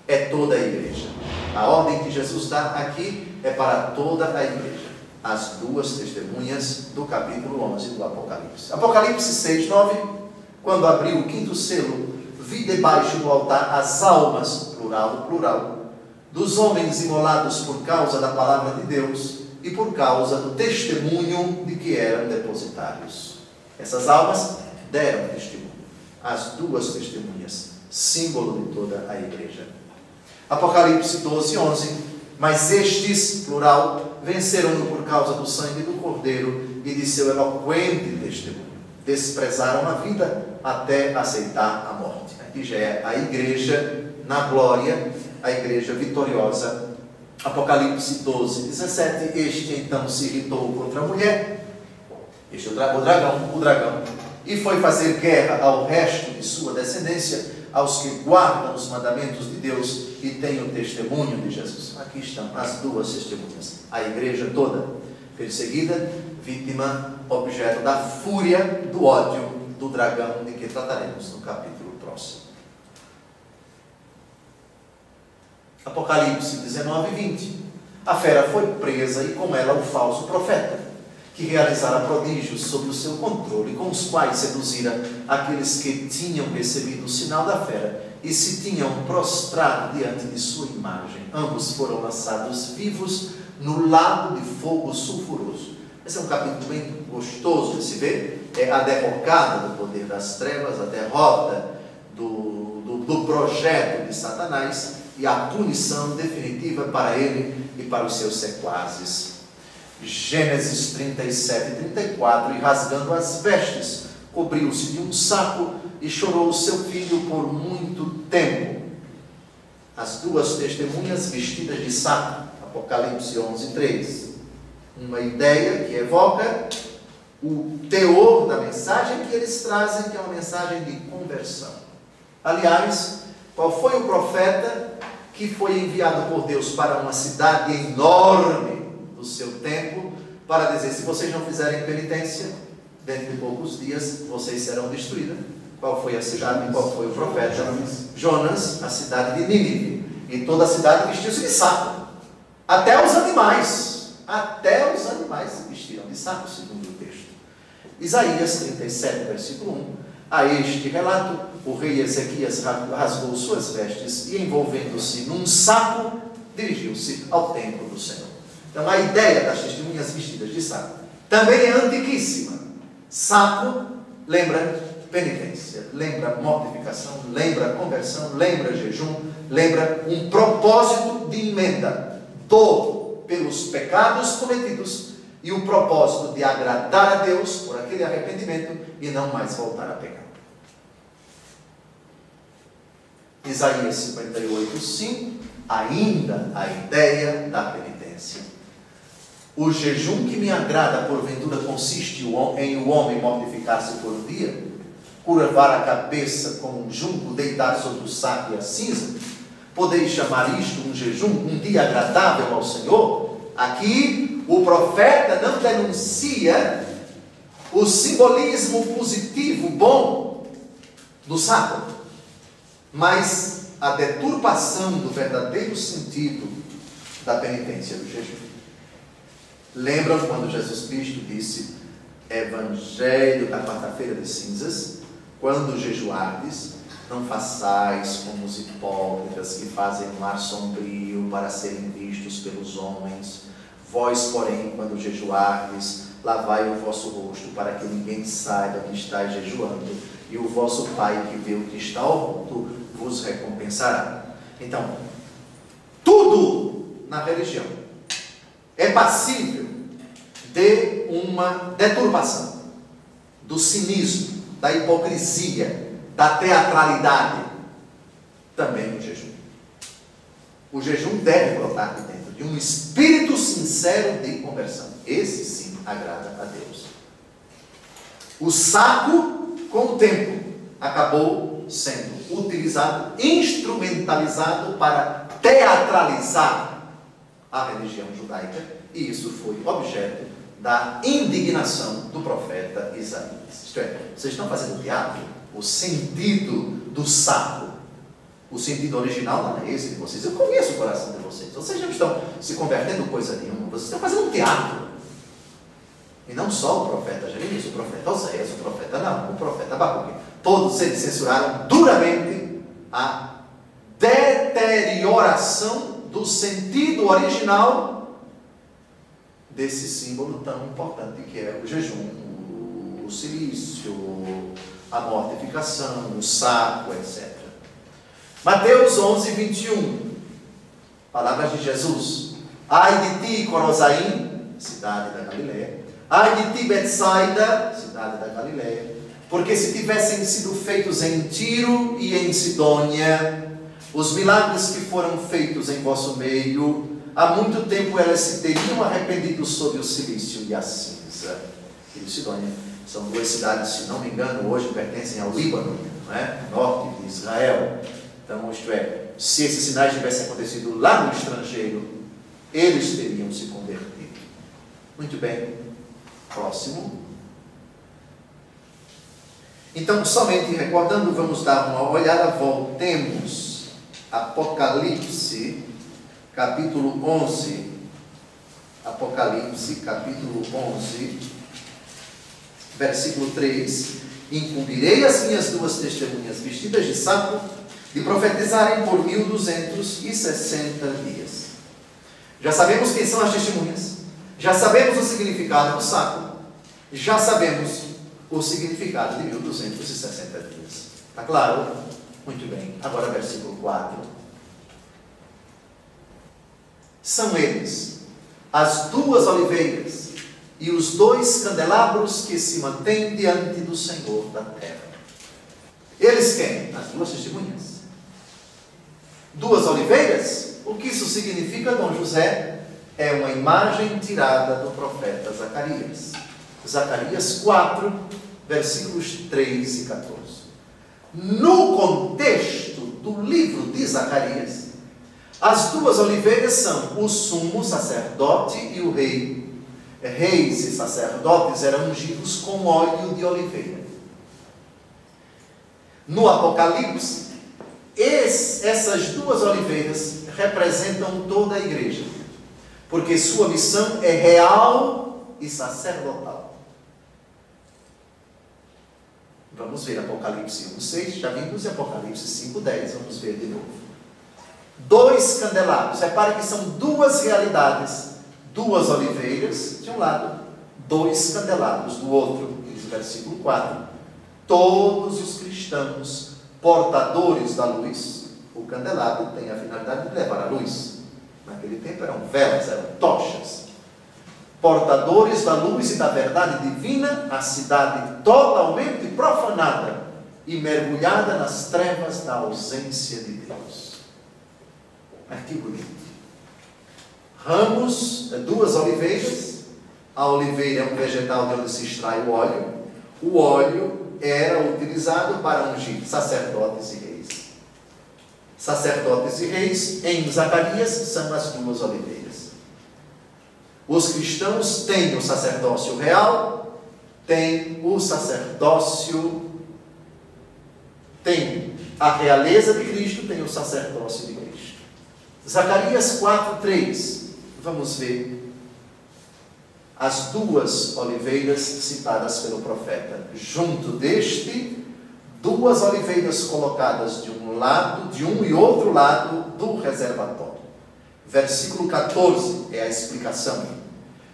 É toda a igreja. A ordem que Jesus dá aqui é para toda a igreja. As 2 testemunhas do capítulo 11 do Apocalipse. Apocalipse 6, 9. Quando abriu o 5º selo, vi debaixo do altar as almas, plural, dos homens imolados por causa da palavra de Deus e por causa do testemunho de que eram depositários. Essas almas deram testemunho, as duas testemunhas, símbolo de toda a igreja. Apocalipse 12, 11. Mas estes, plural, venceram-no por causa do sangue do Cordeiro e de seu eloquente testemunho. Desprezaram a vida até aceitar a morte. Aqui já é a igreja na glória, a igreja vitoriosa. Apocalipse 12, 17. Este então se irritou contra a mulher, este é o dragão, e foi fazer guerra ao resto de sua descendência, aos que guardam os mandamentos de Deus e têm o testemunho de Jesus. Aqui estão as duas testemunhas, a igreja toda, perseguida, vítima, objeto da fúria, do ódio do dragão, de que trataremos no capítulo próximo. Apocalipse 19, 20. A fera foi presa e com ela o falso profeta, que realizara prodígios sob o seu controle, com os quais seduzira aqueles que tinham recebido o sinal da fera e se tinham prostrado diante de sua imagem. Ambos foram lançados vivos no lago de fogo sulfuroso. Esse é um capítulo bem gostoso de se ver. É a derrocada do poder das trevas, a derrota do projeto de Satanás e a punição definitiva para ele e para os seus sequazes. Gênesis 37, 34. E rasgando as vestes, cobriu-se de um saco e chorou o seu filho por muito tempo. As duas testemunhas vestidas de saco. Apocalipse 11, 3. Uma ideia que evoca o teor da mensagem que eles trazem, que é uma mensagem de conversão. Aliás, qual foi o profeta que foi enviado por Deus para uma cidade enorme do seu tempo, para dizer: se vocês não fizerem penitência, dentro de poucos dias vocês serão destruídos? Qual foi a cidade? Qual foi o profeta? Jonas, a cidade de Nínive. E toda a cidade vestiu-se de saco. Até os animais se vestiram de saco, segundo o texto. Isaías 37, versículo 1. A este relato, o rei Ezequias rasgou suas vestes e, envolvendo-se num saco, dirigiu-se ao templo do Senhor. Então, a ideia das testemunhas vestidas de saco também é antiquíssima. Saco lembra penitência, lembra mortificação, lembra conversão, lembra jejum, lembra um propósito de emenda, dor pelos pecados cometidos e o propósito de agradar a Deus por aquele arrependimento e não mais voltar a pecar. Isaías 58, 5. Ainda a ideia da penitência. O jejum que me agrada, porventura, consiste em o homem mortificar-se por um dia, curvar a cabeça como um junco, deitar sobre o saco e a cinza? Podeis chamar isto um jejum, um dia agradável ao Senhor? Aqui o profeta não denuncia o simbolismo positivo bom do sábado, mas a deturpação do verdadeiro sentido da penitência do jejum. Lembram quando Jesus Cristo disse, Evangelho da quarta-feira de cinzas, quando jejuardes, não façais como os hipócritas que fazem um ar sombrio para serem vistos pelos homens. Vós, porém, quando jejuardes, lavai o vosso rosto para que ninguém saiba que estáis jejuando, e o vosso Pai que vê o que está oculto vos recompensará. Então, tudo na religião é passível de uma deturpação, do cinismo, da hipocrisia, da teatralidade. Também o jejum. O jejum deve brotar de dentro de um espírito sincero de conversão. Esse sim agrada a Deus. O saco, com o tempo, acabou sendo utilizado, instrumentalizado para teatralizar a religião judaica, e isso foi objeto da indignação do profeta Isaías. Isto é, vocês estão fazendo teatro? O sentido do saco, o sentido original não é esse de vocês. Eu conheço o coração de vocês. Vocês não estão se convertendo em coisa nenhuma. Vocês estão fazendo um teatro. E não só o profeta Jeremias, o profeta Oséias, o profeta Naum, o profeta Abacuque. Todos eles censuraram duramente a deterioração do sentido original desse símbolo tão importante que é o jejum, o cilício, a mortificação, o saco, etc. Mateus 11, 21. Palavras de Jesus. Ai de ti, Corozaim, cidade da Galileia. Ai de ti, Betsaida, cidade da Galileia. Porque se tivessem sido feitos em Tiro e em Sidônia os milagres que foram feitos em vosso meio, há muito tempo elas se teriam arrependido sob o cilício e a cinza. Tiro e Sidônia são duas cidades, se não me engano, hoje pertencem ao Líbano, não é? Norte de Israel. Então, isto é, se esses sinais tivessem acontecido lá no estrangeiro, eles teriam se convertido. Muito bem. Próximo. Então, somente recordando, vamos dar uma olhada, voltemos. Apocalipse, capítulo 11. Apocalipse, capítulo 11, versículo 3. Incumbirei as minhas duas testemunhas vestidas de saco de profetizarem por 1260 dias. Já sabemos quem são as testemunhas. Já sabemos o significado do saco. Já sabemos o significado de 1260 dias. Está claro? Muito bem. Agora versículo 4. São eles as duas oliveiras e os dois candelabros que se mantêm diante do Senhor da terra. Eles quem? As duas testemunhas. Duas oliveiras? O que isso significa, Dom José? É uma imagem tirada do profeta Zacarias. Zacarias 4, versículos 3 e 14. No contexto do livro de Zacarias, as duas oliveiras são o sumo sacerdote e o rei. Reis e sacerdotes eram ungidos com óleo de oliveira. No Apocalipse, essas duas oliveiras representam toda a igreja, porque sua missão é real e sacerdotal. Vamos ver Apocalipse 1:6, já vimos em Apocalipse 5:10, vamos ver de novo. Dois candelabros, repare que são duas realidades, duas oliveiras de um lado, dois candelabros do outro, diz o versículo 4. Todos os cristãos portadores da luz, o candelabro tem a finalidade de levar a luz. Naquele tempo eram velas, eram tochas. Portadores da luz e da verdade divina, a cidade totalmente profanada e mergulhada nas trevas da ausência de Deus. Mas que bonito. Ramos, duas oliveiras. A oliveira é um vegetal de onde se extrai o óleo. O óleo era utilizado para ungir sacerdotes e reis. Sacerdotes e reis, em Zacarias, são as duas oliveiras. Os cristãos têm o sacerdócio real, têm o sacerdócio, têm a realeza de Cristo, têm o sacerdócio de Cristo. Zacarias 4:3, vamos ver as duas oliveiras citadas pelo profeta. Junto deste, duas oliveiras colocadas de um lado, de um e outro lado do reservatório. Versículo 14 é a explicação.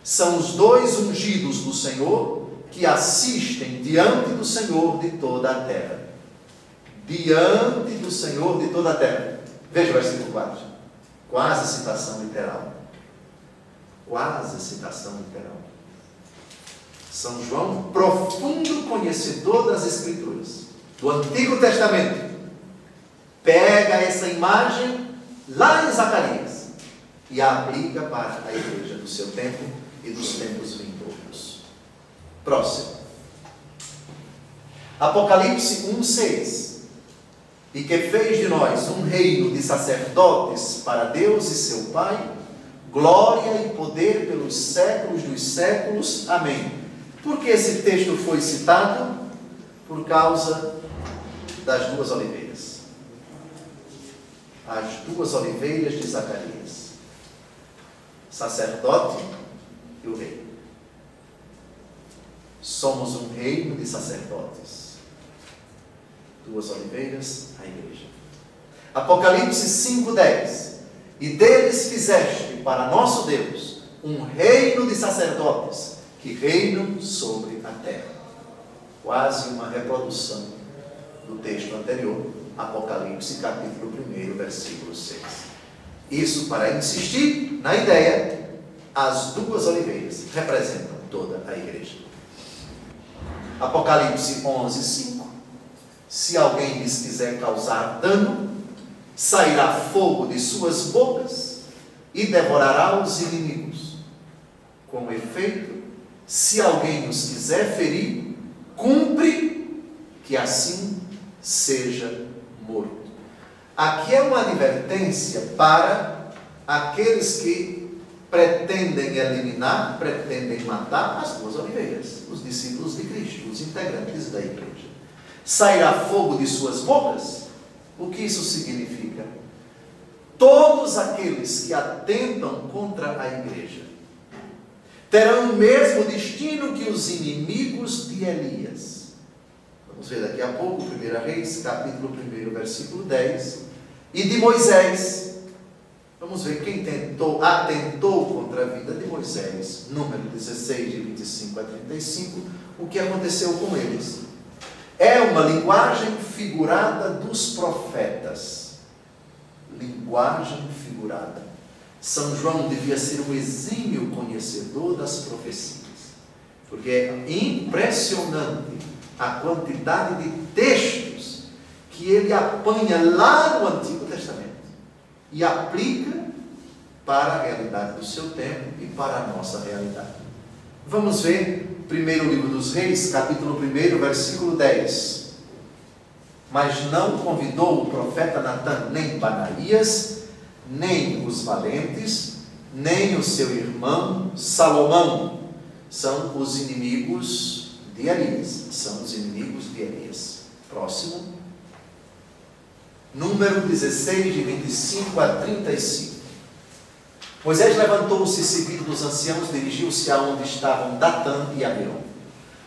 São os dois ungidos do Senhor que assistem diante do Senhor de toda a terra. Diante do Senhor de toda a terra. Veja o versículo 4. Quase citação literal. Quase citação literal. São João, profundo conhecedor das Escrituras, do Antigo Testamento, pega essa imagem lá em Zacarias e a aplica para a igreja do seu tempo e dos tempos vindouros. Próximo. Apocalipse 1:6. E que fez de nós um reino de sacerdotes para Deus e seu Pai, glória e poder pelos séculos dos séculos. Amém. Por que esse texto foi citado? Por causa das duas oliveiras. As duas oliveiras de Zacarias. Sacerdote e o rei. Somos um reino de sacerdotes. Duas oliveiras, a igreja. Apocalipse 5:10. E deles fizeste para nosso Deus um reino de sacerdotes que reinam sobre a terra. Quase uma reprodução do texto anterior, Apocalipse capítulo 1, versículo 6. Isso para insistir na ideia, as duas oliveiras representam toda a igreja. Apocalipse 11:5. Se alguém lhes quiser causar dano, sairá fogo de suas bocas e devorará os inimigos. Com efeito, se alguém os quiser ferir, cumpre que assim seja morto. Aqui é uma advertência para aqueles que pretendem eliminar, pretendem matar as duas oliveiras, os discípulos de Cristo, os integrantes da igreja. Sairá fogo de suas bocas? O que isso significa? Todos aqueles que atentam contra a igreja terão o mesmo destino que os inimigos de Elias. Vamos ver daqui a pouco, 1 Reis, capítulo 1, versículo 10. E de Moisés. Vamos ver quem atentou contra a vida de Moisés. Número 16, de 25 a 35. O que aconteceu com eles? É uma linguagem figurada dos profetas. Linguagem figurada. São João devia ser um exímio conhecedor das profecias, porque é impressionante a quantidade de textos que ele apanha lá no Antigo Testamento e aplica para a realidade do seu tempo e para a nossa realidade. Vamos ver primeiro livro dos Reis, capítulo 1, versículo 10. Mas não convidou o profeta Natã nem Banaías, nem os valentes, nem o seu irmão Salomão. São os inimigos de Elias. São os inimigos de Elias. Próximo. Número 16, de 25 a 35. Moisés levantou-se seguido dos anciãos, dirigiu-se aonde estavam Datã e Abiram.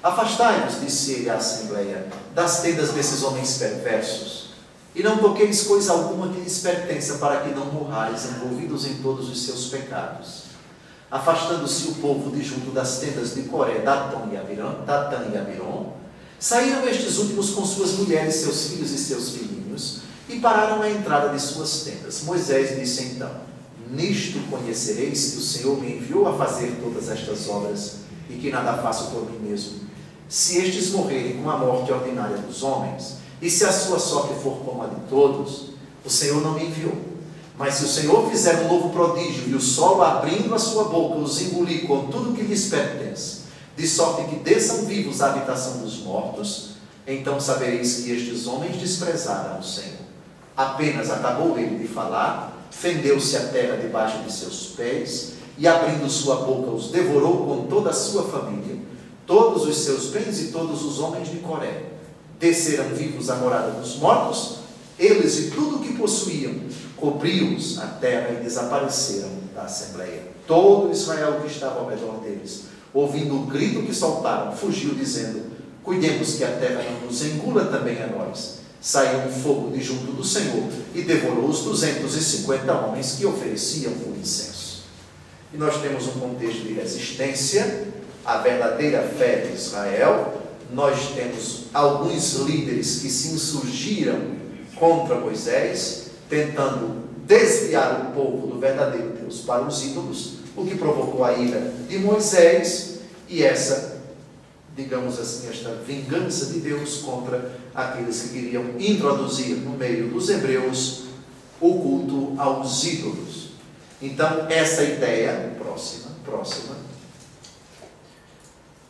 Afastai-vos, disse ele à assembleia, das tendas desses homens perversos, e não toqueis coisa alguma que lhes pertença, para que não morrais envolvidos em todos os seus pecados. Afastando-se o povo de junto das tendas de Coré, Datã e Abiram, saíram estes últimos com suas mulheres, seus filhos e seus filhinhos, e pararam à entrada de suas tendas. Moisés disse então: nisto conhecereis que o Senhor me enviou a fazer todas estas obras, e que nada faço por mim mesmo. Se estes morrerem com a morte ordinária dos homens, e se a sua sorte for como a de todos, o Senhor não me enviou. Mas se o Senhor fizer um novo prodígio, e o solo abrindo a sua boca os engolir com tudo que lhes pertence, de sorte que desçam vivos à habitação dos mortos, então sabereis que estes homens desprezaram o Senhor. Apenas acabou ele de falar, fendeu-se a terra debaixo de seus pés, e abrindo sua boca os devorou com toda a sua família, todos os seus bens e todos os homens de Coré. Desceram vivos à morada dos mortos, eles e tudo o que possuíam, cobriu-os a terra e desapareceram da assembleia. Todo Israel que estava ao redor deles, ouvindo o grito que soltaram, fugiu dizendo: cuidemos que a terra não nos engula também a nós. Saiu um fogo de junto do Senhor e devorou os 250 homens que ofereciam o incenso. E nós temos um contexto de resistência à verdadeira fé de Israel. Nós temos alguns líderes que se insurgiram contra Moisés, tentando desviar o povo do verdadeiro Deus para os ídolos, o que provocou a ira de Moisés e essa, digamos assim, esta vingança de Deus contra aqueles que queriam introduzir no meio dos hebreus o culto aos ídolos. Então, essa ideia, próxima,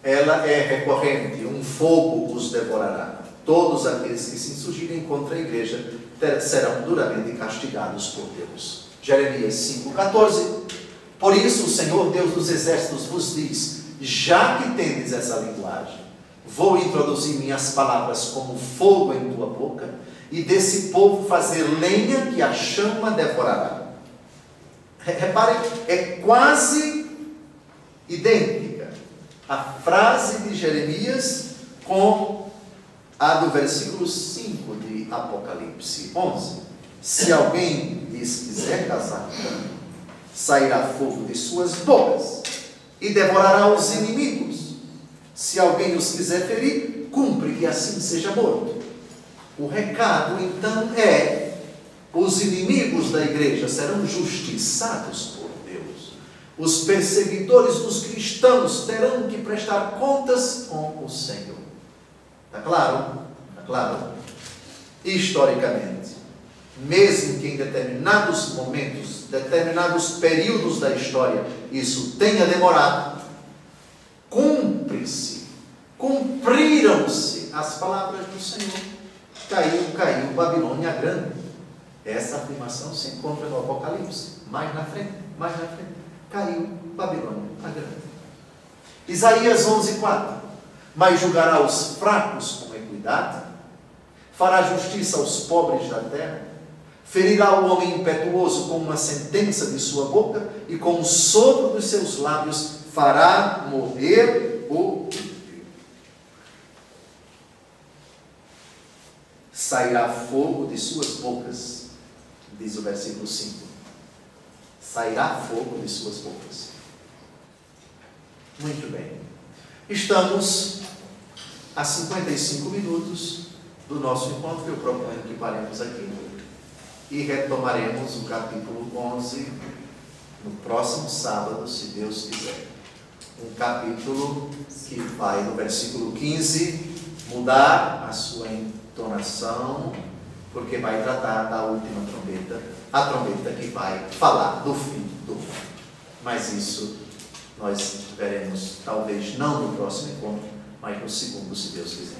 ela é recorrente: um fogo os devorará. Todos aqueles que se insurgirem contra a igreja serão duramente castigados por Deus. Jeremias 5,14. Por isso o Senhor Deus dos exércitos vos diz: já que tendes essa linguagem, vou introduzir minhas palavras como fogo em tua boca, e desse povo fazer lenha que a chama devorará. Reparem, é quase idêntica a frase de Jeremias com a do versículo 5 de Apocalipse 11. Se alguém lhes quiser causar dano, sairá fogo de suas bocas e devorará os inimigos. Se alguém os quiser ferir, cumpre que assim seja morto. O recado, então, é: os inimigos da igreja serão justiçados por Deus. Os perseguidores dos cristãos terão que prestar contas com o Senhor. Está claro? Está claro? Historicamente, mesmo que em determinados momentos, determinados períodos da história, isso tenha demorado, cumpriram-se as palavras do Senhor. Caiu Babilônia Grande. Essa afirmação se encontra no Apocalipse, mais na frente. Caiu Babilônia a Grande. Isaías 11:4. Mas julgará os fracos com equidade, fará justiça aos pobres da terra, ferirá o homem impetuoso com uma sentença de sua boca, e com o sopro dos seus lábios fará morrer o ímpio. Sairá fogo de suas bocas, diz o versículo 5. Sairá fogo de suas bocas. Muito bem. Estamos a 55 minutos do nosso encontro. Eu proponho que paremos aqui e retomaremos o capítulo 11 no próximo sábado, se Deus quiser. Um capítulo que vai, no versículo 15, mudar a sua entonação, porque vai tratar da última trombeta, a trombeta que vai falar do fim do mundo. Mas isso nós veremos, talvez não no próximo encontro, mas no segundo, se Deus quiser.